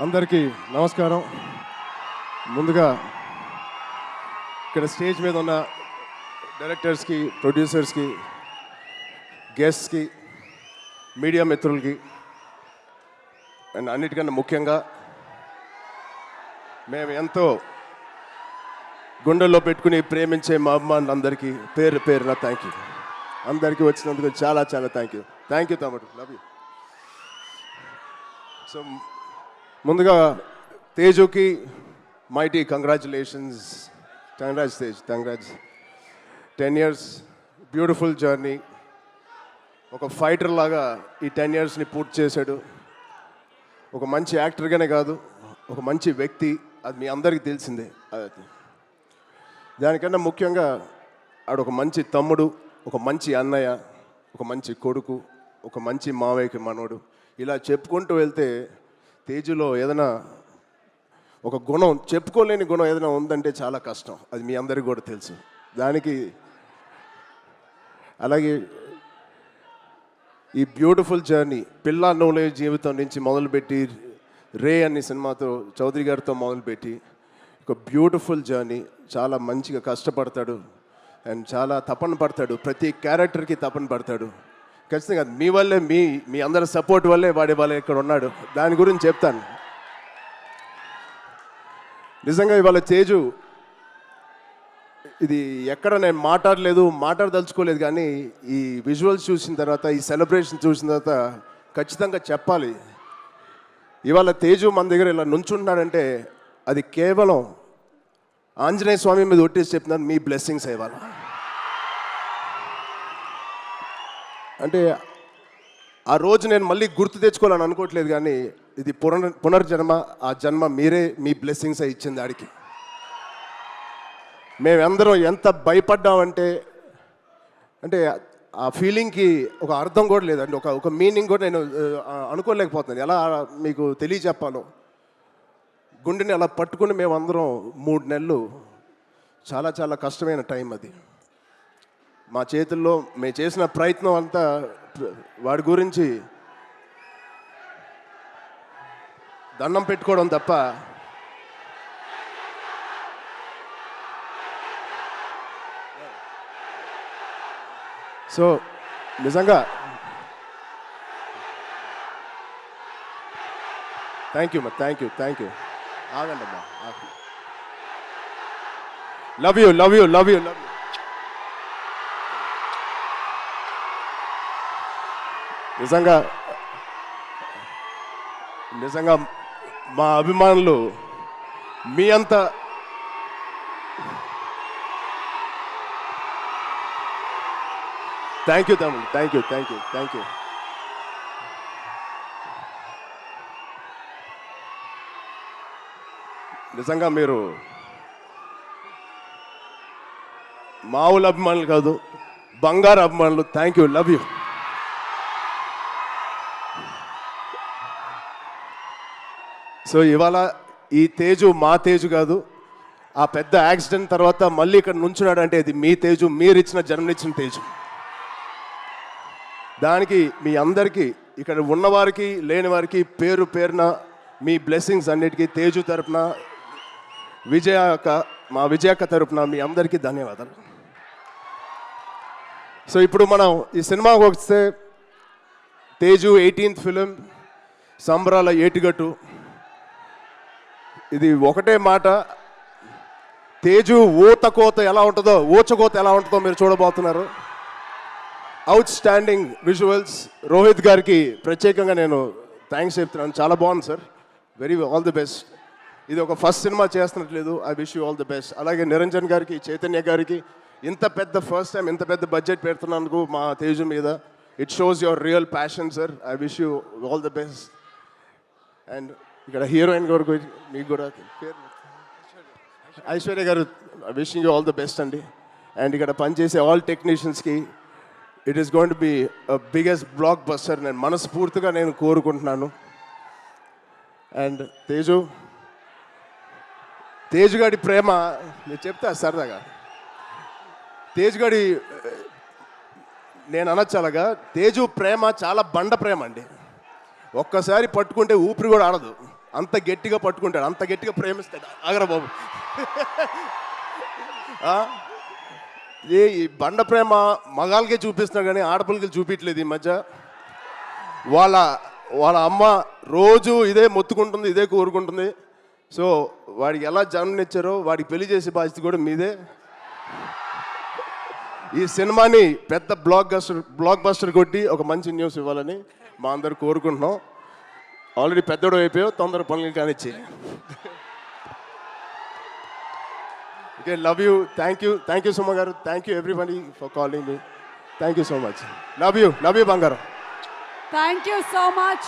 అందరికీ నమస్కారం. ముందుగా ఇక్కడ స్టేజ్ మీద ఉన్న డైరెక్టర్స్కి, ప్రొడ్యూసర్స్కి, గెస్ట్స్కి, మీడియా మిత్రులకి అండ్ అన్నిటికన్నా ముఖ్యంగా మేము ఎంతో గుండెల్లో పెట్టుకుని ప్రేమించే మా అభిమానులందరికీ పేరు పేరున థ్యాంక్ యూ. అందరికీ వచ్చినందుకు చాలా చాలా థ్యాంక్ యూ తమ్ముడు, లవ్ యూ. సో ముందుగా తేజుకి mighty congratulations. Tej, congrats. 10 years beautiful journey. ఒక ఫైటర్ లాగా ఈ 10 yearsని పూర్తి చేశాడు. ఒక మంచి యాక్టర్గానే కాదు, ఒక మంచి వ్యక్తి. అది మీ అందరికీ తెలిసిందే. దానికన్నా ముఖ్యంగా ఆడు ఒక మంచి తమ్ముడు, ఒక మంచి అన్నయ్య, ఒక మంచి కొడుకు, ఒక మంచి మావయ్యకి మనోడు. ఇలా చెప్పుకుంటూ వెళ్తే తేజులో ఏదైనా ఒక గుణం, చెప్పుకోలేని గుణం ఏదైనా ఉందంటే చాలా కష్టం. అది మీ అందరికీ కూడా తెలుసు. దానికి అలాగే ఈ బ్యూటిఫుల్ జర్నీ పిల్ల నోలే జీవితం నుంచి మొదలుపెట్టి రే అనే సినిమాతో చౌదరి గారితో మొదలుపెట్టి ఒక బ్యూటిఫుల్ జర్నీ. చాలా మంచిగా కష్టపడతాడు అండ్ చాలా తపన పడతాడు. ప్రతి క్యారెక్టర్కి తపన పడతాడు. ఖచ్చితంగా మీ వల్లే, మీ అందరి సపోర్ట్ వల్లే వాడి ఇక్కడ ఉన్నాడు. దాని గురించి చెప్తాను. నిజంగా ఇవాళ తేజు ఇది ఎక్కడ నేను మాట్లాడదలుచుకోలేదు, కానీ ఈ విజువల్స్ చూసిన తర్వాత, ఈ సెలబ్రేషన్ చూసిన తర్వాత ఖచ్చితంగా చెప్పాలి. ఇవాళ తేజు మన దగ్గర ఇలా నుంచుంటున్నాడంటే అది కేవలం ఆంజనేయ స్వామి మీద ఒట్టేసి చెప్తున్నాను, మీ బ్లెస్సింగ్స్ ఇవాళ. అంటే ఆ రోజు నేను మళ్ళీ గుర్తు తెచ్చుకోవాలని అనుకోవట్లేదు, కానీ ఇది పునర్జన్మ. ఆ జన్మ మీరే, మీ బ్లెస్సింగ్స్ ఇచ్చింది ఆడికి. మేమందరం ఎంత భయపడ్డామంటే, అంటే ఆ ఫీలింగ్కి ఒక అర్థం కూడా లేదండి, ఒక మీనింగ్ కూడా నేను అనుకోలేకపోతున్నాను. ఎలా మీకు తెలియచెప్పాలో. గుండెని అలా పట్టుకుని మేమందరం 3 నెలలు చాలా చాలా కష్టమైన టైం అది. మా చేతుల్లో మేము చేసిన ప్రయత్నం అంతా వాడి గురించి దండం పెట్టుకోవడం తప్ప సో నిజంగా థ్యాంక్ యూ ఆగండి అమ్మా. Love you. నిజంగా మా అభిమానులు మీ అంత థ్యాంక్ యూ తమ్ముడు, థ్యాంక్ యూ. నిజంగా మీరు మామూలు అభిమానులు కాదు, బంగారు అభిమానులు. Thank you, love you. So ఇవాళ ఈ తేజు మా తేజు కాదు. ఆ పెద్ద యాక్సిడెంట్ తర్వాత మళ్ళీ ఇక్కడ నుంచున్నాడు అంటే ఇది మీ తేజు, మీరిచ్చిన జన్మనిచ్చిన తేజు. దానికి మీ అందరికీ, ఇక్కడ ఉన్నవారికి లేని వారికి పేరు పేరున మీ బ్లెస్సింగ్స్ అన్నిటికీ తేజు తరపున, మా విజయక్క తరపున మీ అందరికీ ధన్యవాదాలు. సో ఇప్పుడు మనం ఈ సినిమాకి వస్తే తేజు 18th ఫిలిం, సంబరాల ఏటిగట్టు. ఇది ఒకటే మాట, తేజు ఊచకోత ఎలా ఉంటుందో మీరు చూడబోతున్నారు. Out standing visuals. రోహిత్ గారికి ప్రత్యేకంగా నేను థ్యాంక్స్ చెప్తున్నాను. చాలా బాగుంది సార్, ఆల్ ది బెస్ట్. ఇది ఒక ఫస్ట్ సినిమా చేస్తున్నట్లేదు. I wish you all the best. అలాగే నిరంజన్ గారికి, చైతన్య గారికి ఇంత పెద్ద ఫస్ట్ టైం ఇంత పెద్ద బడ్జెట్ పెడుతున్నందుకు మా తేజు మీద. It shows your real passion sir. I wish you all the best. And ఇక్కడ హీరోయిన్ గారు మీకు కూడా Aishwarya garu, wishing you all the best అండి. అండ్ ఇక్కడ పనిచేసే ఆల్ టెక్నీషియన్స్కి it is going to be biggest blockbuster నేను మనస్ఫూర్తిగా కోరుకుంటున్నాను. అండ్ తేజు గారి ప్రేమ నేను చెప్తా సరదాగా. తేజు గారి నేను అనొచ్చు అలాగా, తేజు ప్రేమ చాలా బండ ప్రేమ అండి. ఒక్కసారి పట్టుకుంటే ఊపిరి కూడా ఆడదు. అంత గట్టిగా పట్టుకుంటాడు, అంత గట్టిగా ప్రేమిస్తాడు. ఆగరా బాబు. ఈ బండ ప్రేమ మగాళ్ళకే చూపిస్తున్నాడు కానీ ఆడపిల్లకి చూపించలేదు ఈ మధ్య. వాళ్ళ అమ్మ రోజు ఇదే మొత్తుకుంటుంది, ఇదే కోరుకుంటుంది. సో వాడికి ఎలా జన్మనిచ్చారో వాడికి పెళ్లి చేసే బాధ్యత కూడా మీదే. ఈ సినిమాని పెద్ద బ్లాక్ బస్టర్ కొట్టి ఒక మంచి న్యూస్ ఇవ్వాలని మా అందరు కోరుకుంటున్నాం. ఆల్రెడీ పెద్దోడు అయిపోయావు, తొందర పనులు కానిచ్చి. Okay, love you. Thank you Suma garu. Thank you everybody for calling me. Thank you so much. Love you బంగారం. Thank you so much.